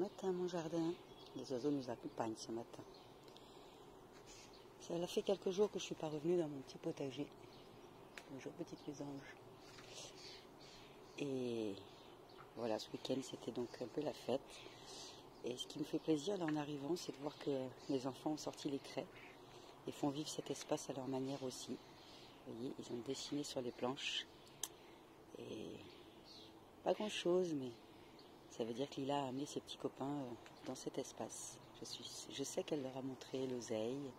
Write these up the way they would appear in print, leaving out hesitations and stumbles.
matin mon jardin. Les oiseaux nous accompagnent ce matin. Ça fait quelques jours que je ne suis pas revenue dans mon petit potager. Bonjour petites mésanges. Et voilà, ce week-end c'était donc un peu la fête. Et ce qui me fait plaisir là en arrivant, c'est de voir que les enfants ont sorti les craies et font vivre cet espace à leur manière aussi. Vous voyez, ils ont dessiné sur les planches. Et pas grand chose, mais ça veut dire que Lila a amené ses petits copains dans cet espace. Je sais qu'elle leur a montré l'oseille,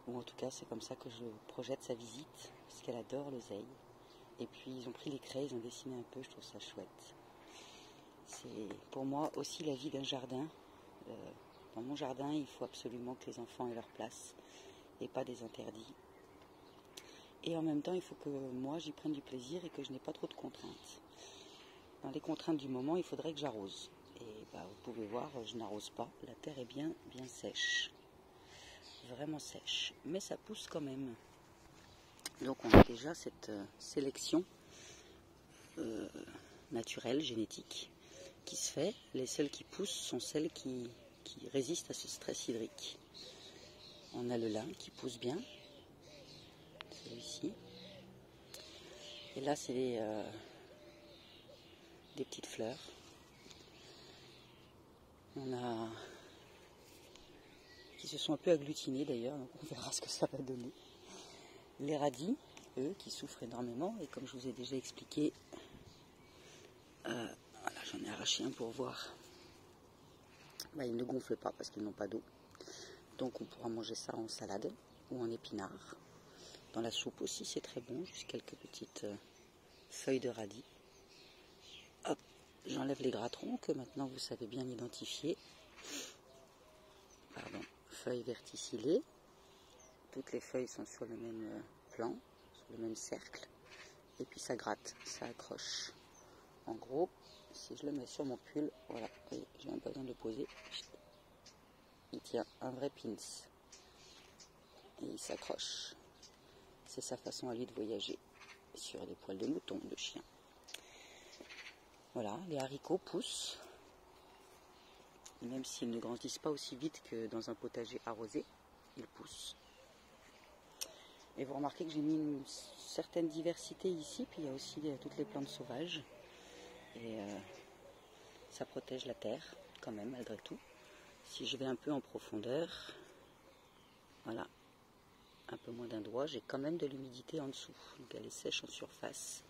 ou en tout cas c'est comme ça que je projette sa visite, parce qu'elle adore l'oseille. Et puis ils ont pris les craies, ils ont dessiné un peu, je trouve ça chouette. C'est pour moi aussi la vie d'un jardin. Dans mon jardin, il faut absolument que les enfants aient leur place, et pas des interdits. Et en même temps, il faut que moi j'y prenne du plaisir et que je n'ai pas trop de contraintes. Dans les contraintes du moment, il faudrait que j'arrose. Et vous pouvez voir, je n'arrose pas. La terre est bien sèche. Vraiment sèche. Mais ça pousse quand même. Donc on a déjà cette sélection naturelle, génétique, qui se fait. Les seules qui poussent sont celles qui résistent à ce stress hydrique. On a le lin qui pousse bien. Celui-ci. Et là, c'est des petites fleurs. On a qui se sont un peu agglutinées d'ailleurs, donc on verra ce que ça va donner. Les radis, eux, qui souffrent énormément, et comme je vous ai déjà expliqué, voilà, j'en ai arraché un pour voir. Ils ne gonflent pas parce qu'ils n'ont pas d'eau. Donc on pourra manger ça en salade ou en épinards. Dans la soupe aussi, c'est très bon, juste quelques petites feuilles de radis. Hop, j'enlève les grattrons que maintenant vous savez bien identifier. Pardon, feuilles verticillées. Toutes les feuilles sont sur le même plan, sur le même cercle. Et puis ça gratte, ça accroche. En gros, si je le mets sur mon pull, voilà, j'ai même pas besoin de le poser. Il tient un vrai pins. Et il s'accroche. C'est sa façon à lui de voyager sur les poils de mouton, de chien. Voilà, les haricots poussent. Et même s'ils ne grandissent pas aussi vite que dans un potager arrosé, ils poussent. Et vous remarquez que j'ai mis une certaine diversité ici, puis il y a aussi toutes les plantes sauvages. Et ça protège la terre, quand même, malgré tout. Si je vais un peu en profondeur, voilà, un peu moins d'un doigt, j'ai quand même de l'humidité en dessous. Donc elle est sèche en surface,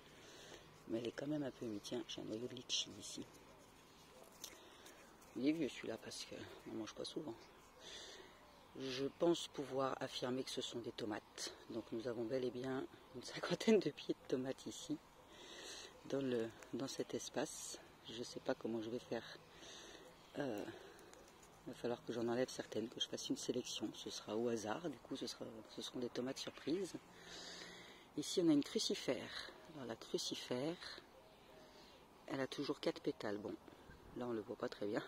mais elle est quand même un peu humide. Tiens, j'ai un noyau de litchi ici. Il est vieux celui-là parce qu'on n'en mange pas souvent. Je pense pouvoir affirmer que ce sont des tomates. Donc nous avons bel et bien une cinquantaine de pieds de tomates ici, dans cet espace. Je ne sais pas comment je vais faire. Il va falloir que j'en enlève certaines, que je fasse une sélection. Ce sera au hasard, du coup ce seront des tomates surprises. Ici on a une crucifère. Alors la crucifère, elle a toujours 4 pétales. Bon, là on ne le voit pas très bien.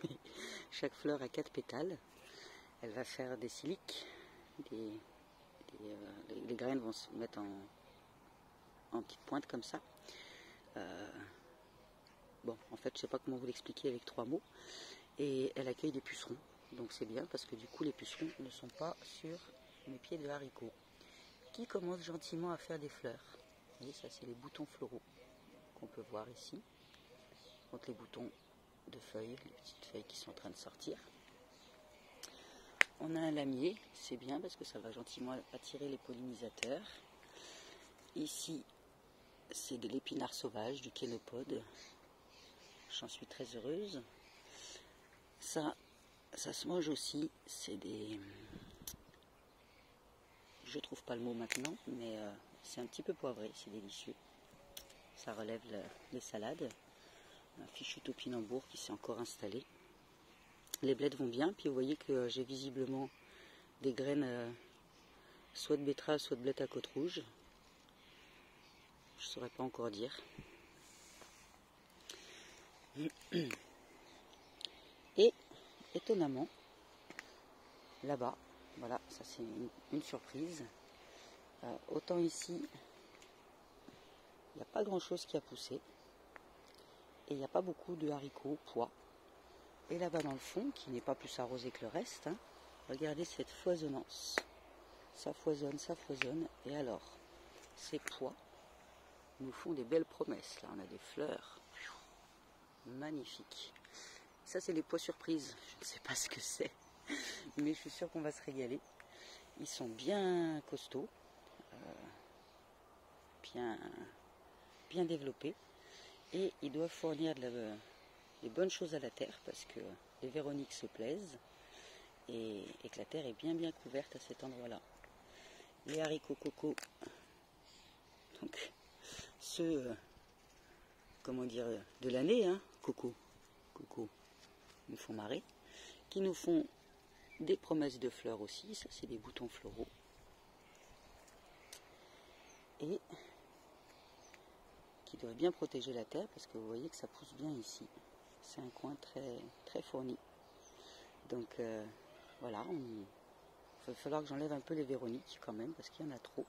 Mais chaque fleur a 4 pétales. Elle va faire des siliques. Les graines vont se mettre en petites pointes comme ça. Bon, en fait, je ne sais pas comment vous l'expliquer avec 3 mots. Et elle accueille des pucerons. Donc c'est bien parce que du coup, les pucerons ne sont pas sur mes pieds de haricots. Qui commencent gentiment à faire des fleurs. Vous voyez, ça c'est les boutons floraux qu'on peut voir ici. Donc les boutons de feuilles, les petites feuilles qui sont en train de sortir. On a un lamier, c'est bien parce que ça va gentiment attirer les pollinisateurs. Ici, c'est de l'épinard sauvage, du kénopode. J'en suis très heureuse. Ça se mange aussi. C'est des... Je trouve pas le mot maintenant, mais c'est un petit peu poivré, c'est délicieux. Ça relève les salades. Un fichu topinambour qui s'est encore installé. Les blettes vont bien, puis vous voyez que j'ai visiblement des graines soit de betterave, soit de blettes à côte rouge. Je ne saurais pas encore dire. Et étonnamment, là-bas, voilà, ça c'est une surprise. Autant ici, il n'y a pas grand-chose qui a poussé. Et il n'y a pas beaucoup de haricots, pois. Et là-bas dans le fond, qui n'est pas plus arrosé que le reste, hein, regardez cette foisonnance. Ça foisonne. Et alors, ces pois nous font des belles promesses. Là, on a des fleurs magnifiques. Ça, c'est les pois surprises. Je ne sais pas ce que c'est, mais je suis sûre qu'on va se régaler. Ils sont bien costauds, bien développés. Et ils doivent fournir des bonnes choses à la terre parce que les véroniques se plaisent et que la terre est bien couverte à cet endroit-là. Les haricots coco, donc ceux, comment dire, de l'année, hein, coco, nous font marrer, qui nous font des promesses de fleurs aussi. Ça, c'est des boutons floraux. Et qui doivent bien protéger la terre parce que vous voyez que ça pousse bien ici. C'est un coin très fourni. Donc voilà, il va falloir que j'enlève un peu les véroniques quand même parce qu'il y en a trop.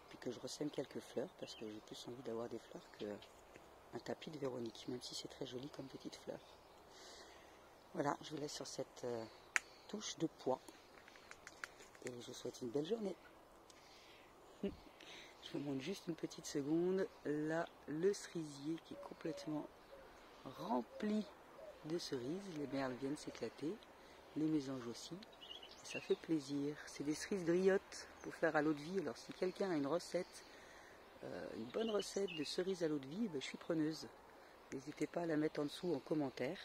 Puis que je ressème quelques fleurs parce que j'ai plus envie d'avoir des fleurs qu'un tapis de véroniques, même si c'est très joli comme petite fleur. Voilà, je vous laisse sur cette touche de pois et je vous souhaite une belle journée. Je vous montre juste une petite seconde. Là, le cerisier qui est complètement rempli de cerises. Les merles viennent s'éclater, les mésanges aussi. Et ça fait plaisir. C'est des cerises griottes pour faire à l'eau de vie. Alors si quelqu'un a une recette, une bonne recette de cerises à l'eau de vie, ben, je suis preneuse. N'hésitez pas à la mettre en dessous en commentaire.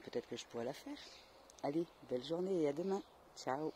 Peut-être que je pourrais la faire. Allez, belle journée et à demain. Ciao.